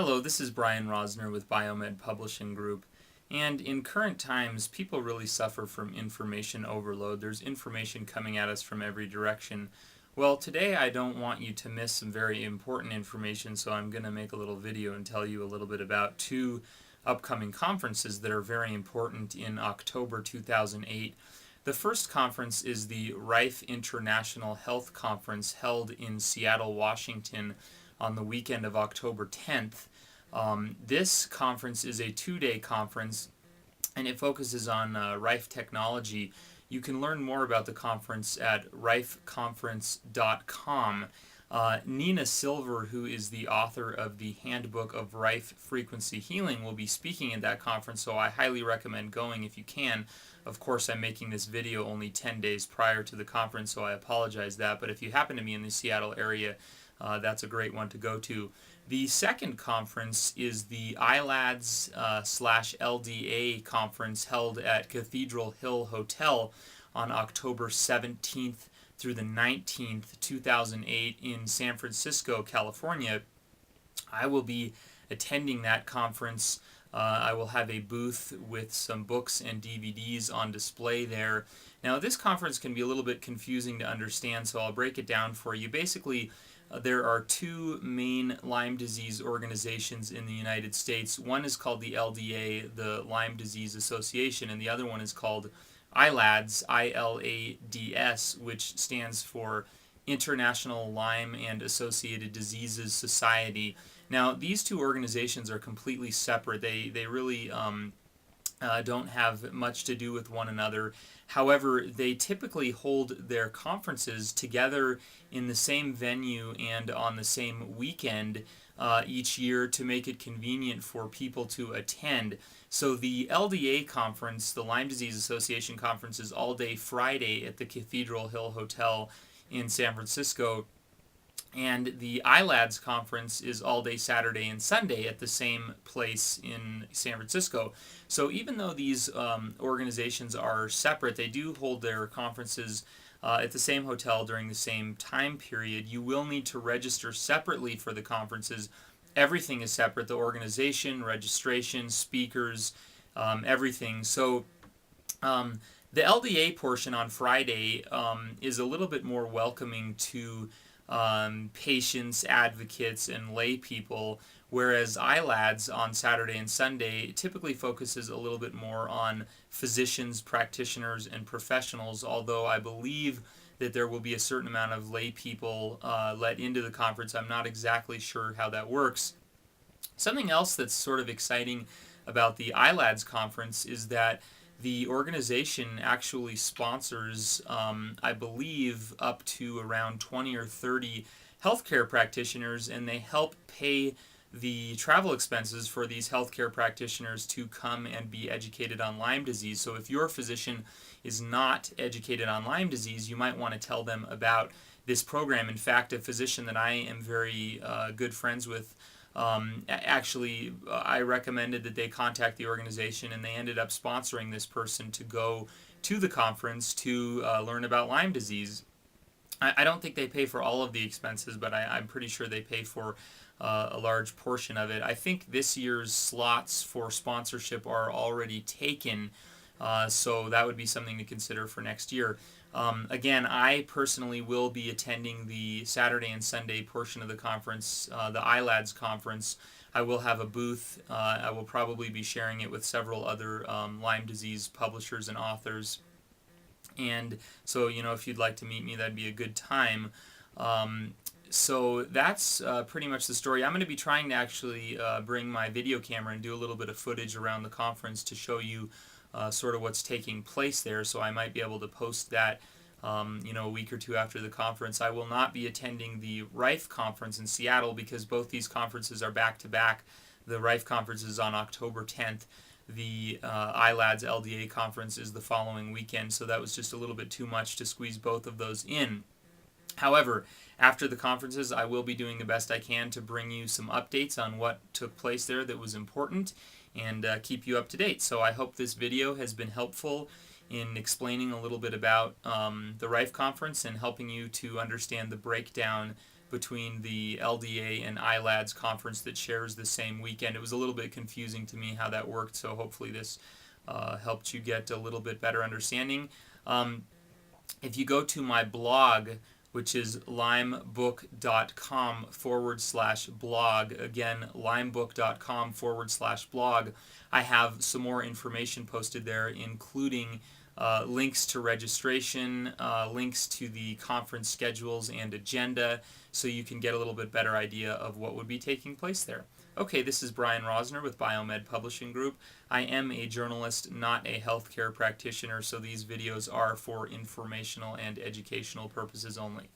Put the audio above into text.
Hello, this is Brian Rosner with Biomed Publishing Group. And in current times, people really suffer from information overload. There's information coming at us from every direction. Well, today I don't want you to miss some very important information, so I'm going to make a little video and tell you a little bit about two upcoming conferences that are very important in October 2008. The first conference is the Rife International Health Conference held in Seattle, Washington on the weekend of October 10th. This conference is a two-day conference, and it focuses on Rife technology. You can learn more about the conference at rifeconference.com. Nina Silver, who is the author of the Handbook of Rife Frequency Healing, will be speaking at that conference, so I highly recommend going if you can. Of course, I'm making this video only 10 days prior to the conference, so I apologize that, but if you happen to be in the Seattle area, that's a great one to go to. The second conference is the ILADS / LDA conference held at Cathedral Hill Hotel on October 17th through the 19th, 2008 in San Francisco, California. I will be attending that conference. I will have a booth with some books and DVDs on display there. Now, this conference can be a little bit confusing to understand, so I'll break it down for you. Basically, there are two main Lyme disease organizations in the United States. One is called the LDA, the Lyme Disease Association, and the other one is called ILADS, ILADS, which stands for International Lyme and Associated Diseases Society. Now, these two organizations are completely separate. They really don't have much to do with one another. However, they typically hold their conferences together in the same venue and on the same weekend each year to make it convenient for people to attend. So the LDA conference, the Lyme Disease Association conference, is all day Friday at the Cathedral Hill Hotel in San Francisco. And the ILADS conference is all day Saturday and Sunday at the same place in San Francisco. So even though these organizations are separate, they do hold their conferences at the same hotel during the same time period. You will need to register separately for the conferences. Everything is separate: the organization, registration, speakers, everything. So the LDA portion on Friday is a little bit more welcoming to patients, advocates, and lay people, whereas ILADS on Saturday and Sunday typically focuses a little bit more on physicians, practitioners, and professionals, although I believe that there will be a certain amount of lay people let into the conference. I'm not exactly sure how that works. Something else that's sort of exciting about the ILADS conference is that the organization actually sponsors, I believe, up to around 20 or 30 healthcare practitioners, and they help pay the travel expenses for these healthcare practitioners to come and be educated on Lyme disease. So if your physician is not educated on Lyme disease, you might want to tell them about this program. In fact, a physician that I am very good friends with, I recommended that they contact the organization, and they ended up sponsoring this person to go to the conference to learn about Lyme disease. I don't think they pay for all of the expenses, but I'm pretty sure they pay for a large portion of it. I think this year's slots for sponsorship are already taken, so that would be something to consider for next year. Again, I personally will be attending the Saturday and Sunday portion of the conference, the ILADS conference. I will have a booth. I will probably be sharing it with several other Lyme disease publishers and authors. And so, if you'd like to meet me, that'd be a good time. So that's pretty much the story. I'm going to be trying to actually bring my video camera and do a little bit of footage around the conference to show you sort of what's taking place there, so I might be able to post that a week or two after the conference. I will not be attending the Rife conference in Seattle because both these conferences are back-to-back. The Rife conference is on October 10th. The ILADS LDA conference is the following weekend, so that was just a little bit too much to squeeze both of those in. However, after the conferences, I will be doing the best I can to bring you some updates on what took place there that was important and keep you up to date. So I hope this video has been helpful in explaining a little bit about the Rife conference and helping you to understand the breakdown between the LDA and ILADS conference that shares the same weekend. It was a little bit confusing to me how that worked, so hopefully this helped you get a little bit better understanding. If you go to my blog, which is lymebook.com/blog, again, lymebook.com/blog, I have some more information posted there, including links to registration, links to the conference schedules and agenda, so you can get a little bit better idea of what would be taking place there. Okay, this is Brian Rosner with Biomed Publishing Group. I am a journalist, not a healthcare practitioner, so these videos are for informational and educational purposes only.